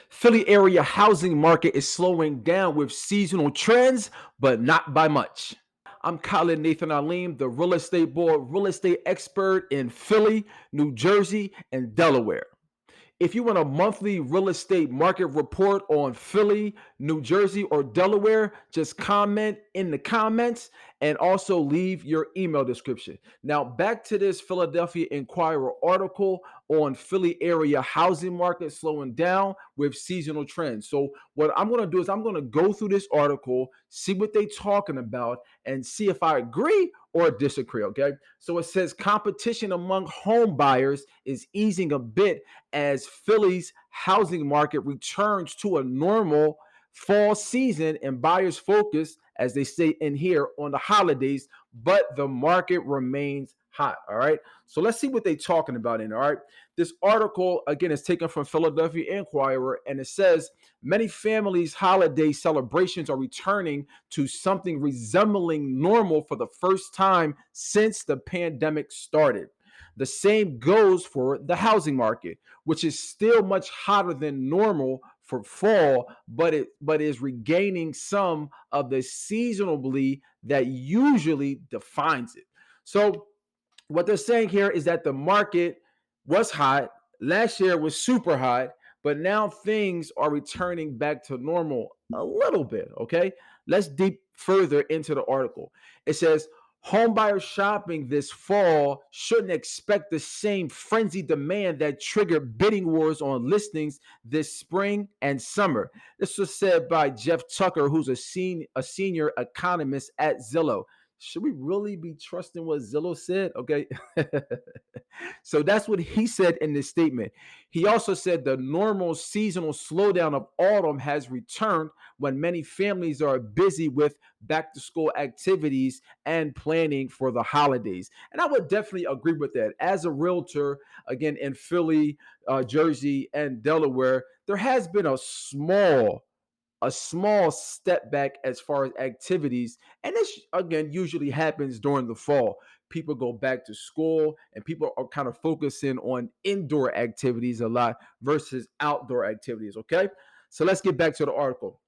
Philly area housing market is slowing down with seasonal trends, but not by much. I'm Khalid Nathan Aleem, the real estate board real estate expert in Philly, New Jersey, and Delaware. If you want a monthly real estate market report on Philly, New Jersey, or Delaware, just comment in the comments and also leave your email description. Now, back to this Philadelphia Inquirer article on Philly area housing market slowing down with seasonal trends. So, what I'm going to do is I'm going to go through this article, see what they're talking about, and see if I agree or disagree. Okay. So, it says competition among home buyers is easing a bit as Philly's housing market returns to a normal fall season and buyers focus, as they say in here, on the holidays, but the market remains hot. All right. So let's see what they're talking about in. All right. This article, again, is taken from Philadelphia Inquirer, and it says many families' holiday celebrations are returning to something resembling normal for the first time since the pandemic started. The same goes for the housing market, which is still much hotter than normal for fall, but is regaining some of the seasonably that usually defines it. So what they're saying here is that the market was hot. Last year was super hot, but now things are returning back to normal a little bit. Okay. Let's deep further into the article. It says homebuyer shopping this fall shouldn't expect the same frenzied demand that triggered bidding wars on listings this spring and summer. This was said by Jeff Tucker, who's a senior economist at Zillow. Should we really be trusting what Zillow said? Okay. So that's what he said in this statement. He also said the normal seasonal slowdown of autumn has returned when many families are busy with back to school activities and planning for the holidays. And I would definitely agree with that. As a realtor, again, in Philly, Jersey, and Delaware, there has been a small step back as far as activities. And this, again, usually happens during the fall. People go back to school and people are kind of focusing on indoor activities a lot versus outdoor activities. Okay. So let's get back to the article.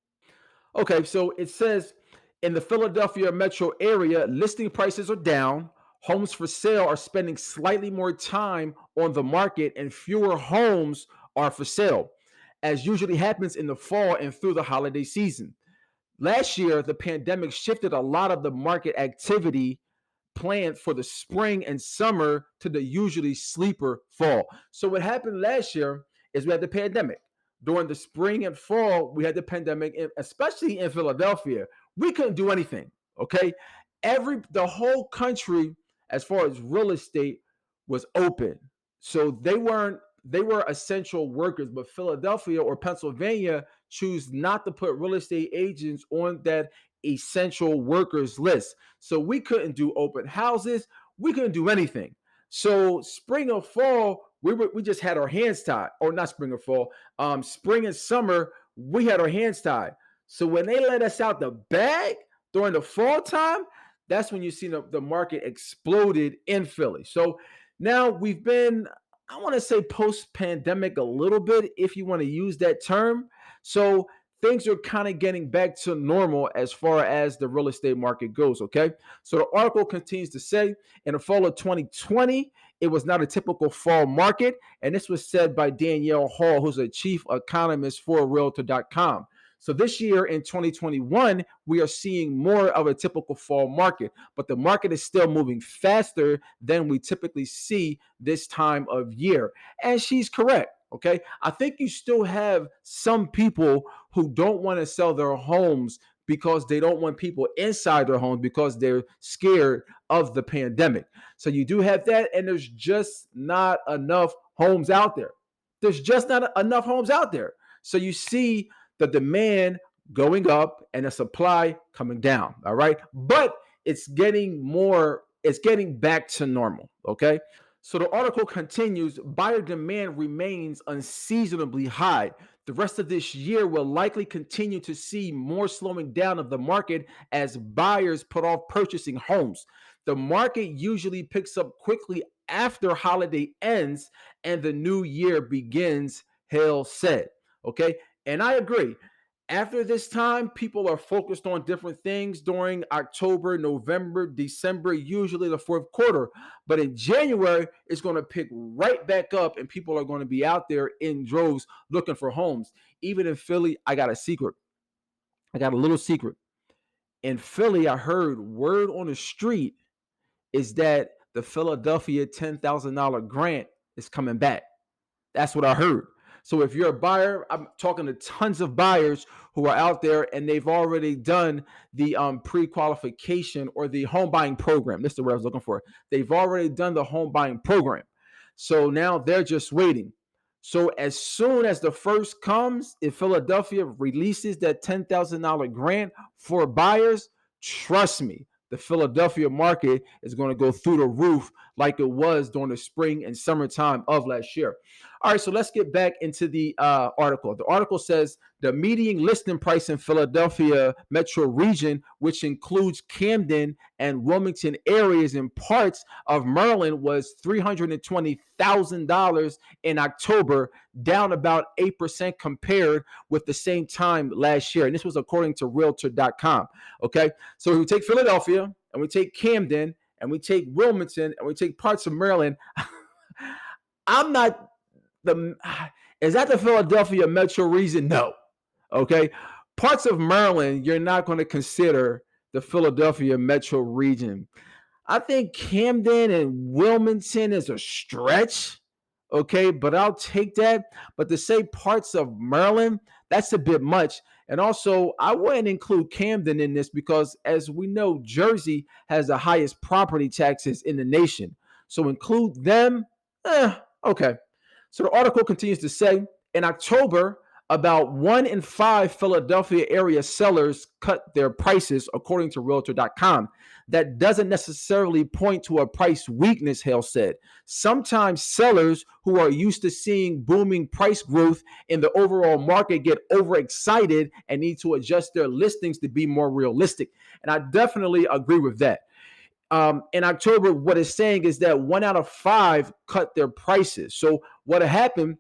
Okay. So it says in the Philadelphia metro area, listing prices are down. Homes for sale are spending slightly more time on the market, and fewer homes are for sale, as usually happens in the fall and through the holiday season. Last year, the pandemic shifted a lot of the market activity planned for the spring and summer to the usually sleeper fall. So, what happened last year is we had the pandemic. During the spring and fall, we had the pandemic, especially in Philadelphia. We couldn't do anything. Okay. The whole country, as far as real estate, was open. So they were essential workers, but Philadelphia or Pennsylvania choose not to put real estate agents on that essential workers list. So we couldn't do open houses, we couldn't do anything. So spring or fall, we just had our hands tied, or not spring or fall, spring and summer, we had our hands tied. So when they let us out the bag during the fall time, that's when you see the market exploded in Philly. So now we've been, I want to say, post pandemic a little bit, if you want to use that term. So things are kind of getting back to normal as far as the real estate market goes. Okay. So the article continues to say in the fall of 2020, it was not a typical fall market. And this was said by Danielle Hall, who's a chief economist for Realtor.com. So this year in 2021, we are seeing more of a typical fall market, but the market is still moving faster than we typically see this time of year. And she's correct. Okay. I think you still have some people who don't want to sell their homes because they don't want people inside their homes because they're scared of the pandemic. So you do have that, and there's just not enough homes out there. There's just not enough homes out there. So you see the demand going up and the supply coming down. All right. But it's getting back to normal. Okay. So the article continues, buyer demand remains unseasonably high. The rest of this year will likely continue to see more slowing down of the market as buyers put off purchasing homes. The market usually picks up quickly after holiday ends and the new year begins, Hale said. Okay. And I agree. After this time, people are focused on different things during October, November, December, usually the fourth quarter. But in January, it's going to pick right back up, and people are going to be out there in droves looking for homes. Even in Philly, I got a secret. I got a little secret. In Philly, I heard word on the street is that the Philadelphia $10,000 grant is coming back. That's what I heard. So if you're a buyer, I'm talking to tons of buyers who are out there and they've already done the pre-qualification or the home buying program. This is the word I was looking for. They've already done the home buying program. So now they're just waiting. So as soon as the first comes, if Philadelphia releases that $10,000 grant for buyers, trust me, the Philadelphia market is going to go through the roof like it was during the spring and summertime of last year. All right, so let's get back into the article. The article says the median listing price in Philadelphia metro region, which includes Camden and Wilmington areas and parts of Maryland, was $320,000 in October, down about 8% compared with the same time last year. And this was according to Realtor.com. Okay, so we take Philadelphia and we take Camden and we take Wilmington and we take parts of Maryland. I'm not is that the Philadelphia metro region? No. Okay. Parts of Maryland, you're not going to consider the Philadelphia metro region. I think Camden and Wilmington is a stretch. Okay. But I'll take that. But to say parts of Maryland, that's a bit much. And also, I wouldn't include Camden in this because, as we know, Jersey has the highest property taxes in the nation. So include them. Okay. So the article continues to say, in October, about 1 in 5 Philadelphia area sellers cut their prices, according to Realtor.com. That doesn't necessarily point to a price weakness, Hale said. Sometimes sellers who are used to seeing booming price growth in the overall market get overexcited and need to adjust their listings to be more realistic. And I definitely agree with that. In October, what it's saying is that 1 out of 5 cut their prices. So what happened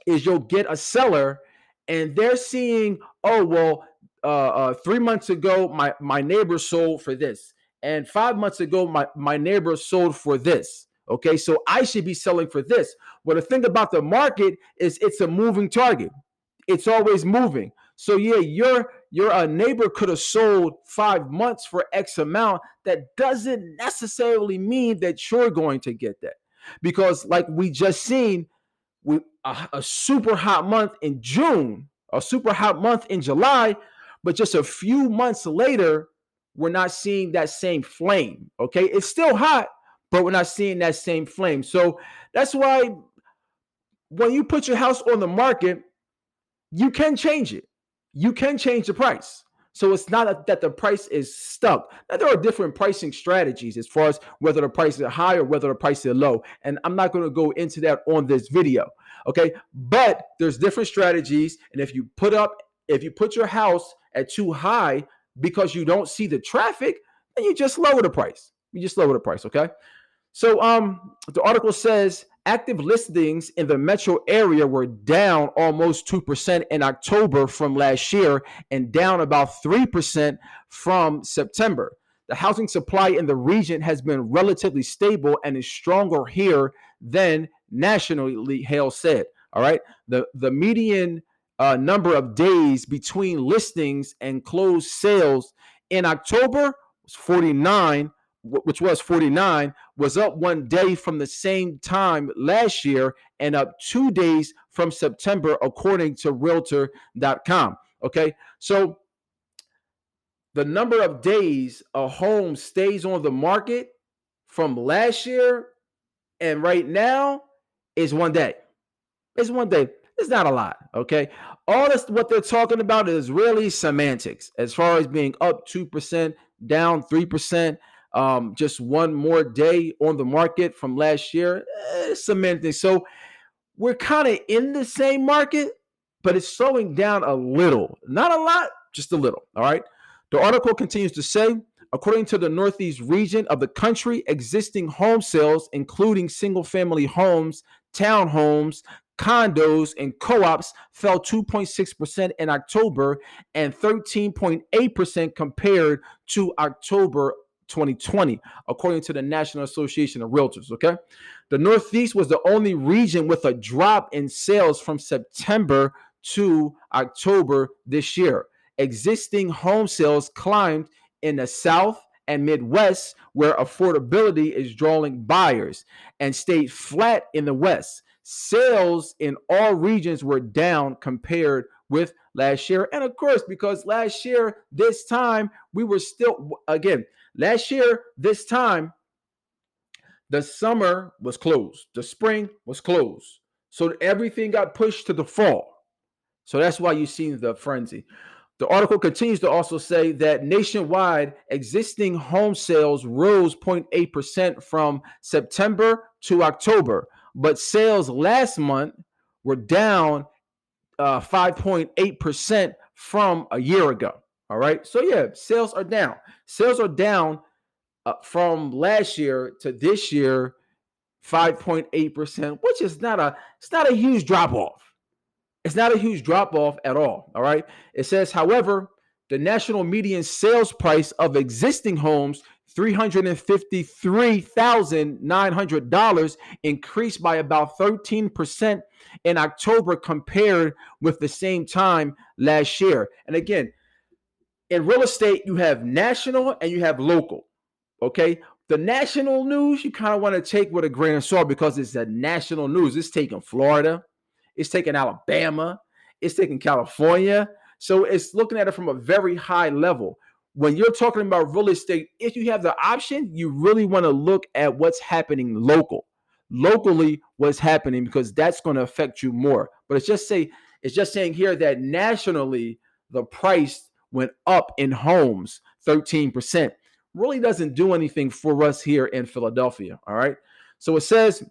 is you'll get a seller and they're seeing, 3 months ago, my neighbor sold for this. And 5 months ago, my neighbor sold for this. Okay, so I should be selling for this. Well, the thing about the market is it's a moving target. It's always moving. So yeah, your neighbor could have sold 5 months for X amount. That doesn't necessarily mean that you're going to get that, because like we just seen, with a super hot month in June, a super hot month in July, but just a few months later, we're not seeing that same flame. Okay, it's still hot, but we're not seeing that same flame. So that's why when you put your house on the market, you can change it. You can change the price. So it's not that the price is stuck. Now, there are different pricing strategies as far as whether the price is high or whether the price is low. And I'm not going to go into that on this video. Okay. But there's different strategies. And if you put your house at too high because you don't see the traffic, then you just lower the price. Okay. So the article says active listings in the metro area were down almost 2% in October from last year and down about 3% from September. The housing supply in the region has been relatively stable and is stronger here than nationally, Hale said. All right. The median number of days between listings and closed sales in October was 49, which was 49, was up 1 day from the same time last year and up 2 days from September, according to Realtor.com. Okay, so the number of days a home stays on the market from last year and right now is 1 day. It's 1 day. It's not a lot. Okay, all this what they're talking about is really semantics as far as being up 2%, down 3%. Just 1 more day on the market from last year, semantics. So we're kind of in the same market, but it's slowing down a little. Not a lot, just a little. All right. The article continues to say, according to the Northeast region of the country, existing home sales, including single-family homes, townhomes, condos and co-ops fell 2.6% in October and 13.8% compared to October 2020, according to the National Association of Realtors. Okay. The Northeast was the only region with a drop in sales from September to October this year. Existing home sales climbed in the South and Midwest, where affordability is drawing buyers, and stayed flat in the West. Sales in all regions were down compared with last year. And of course, because last year, this time, we were still, again, last year, this time, the summer was closed, the spring was closed. So everything got pushed to the fall. So that's why you've seen the frenzy. The article continues to also say that nationwide existing home sales rose 0.8% from September to October, but sales last month were down 5.8% from a year ago. All right. So, yeah, sales are down. Sales are down from last year to this year, 5.8%, which is it's not a huge drop off. It's not a huge drop off at all. All right. It says, however, the national median sales price of existing homes, $353,900, increased by about 13% in October compared with the same time last year. And again, in real estate, you have national and you have local. Okay. The national news you kind of want to take with a grain of salt because it's the national news. It's taking Florida, it's taking Alabama, it's taking California. So it's looking at it from a very high level. When you're talking about real estate, if you have the option, you really want to look at what's happening locally, what's happening, because that's going to affect you more. But it's just saying here that nationally, the price went up in homes 13%. Really doesn't do anything for us here in Philadelphia. All right. So it says,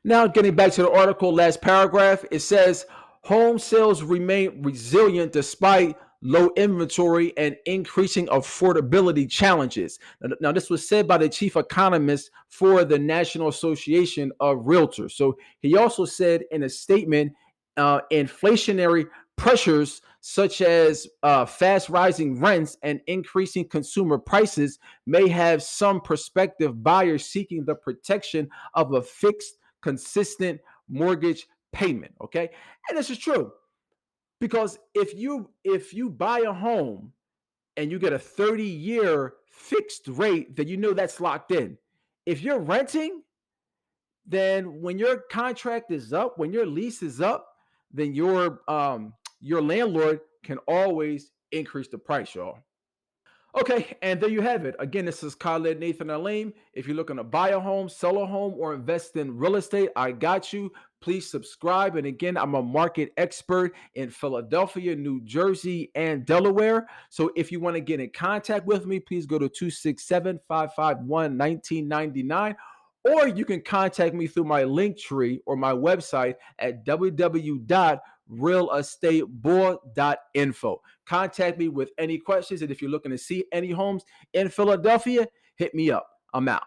now getting back to the article, last paragraph, it says home sales remain resilient despite low inventory and increasing affordability challenges. Now, this was said by the chief economist for the National Association of Realtors. So he also said in a statement, inflationary pressures such as fast rising rents and increasing consumer prices may have some prospective buyers seeking the protection of a fixed, consistent mortgage payment. Okay. And this is true because if you buy a home and you get a 30-year fixed rate, then you know that's locked in. If you're renting, then when your contract is up, when your lease is up, then your landlord can always increase the price, y'all. Okay, and there you have it. Again, this is Khalid Nathan Aleem. If you're looking to buy a home, sell a home, or invest in real estate, I got you. Please subscribe. And again, I'm a market expert in Philadelphia, New Jersey, and Delaware. So if you want to get in contact with me, please go to 267-551-1999. Or you can contact me through my link tree or my website at www.realestateboard.info. Contact me with any questions. And if you're looking to see any homes in Philadelphia, hit me up. I'm out.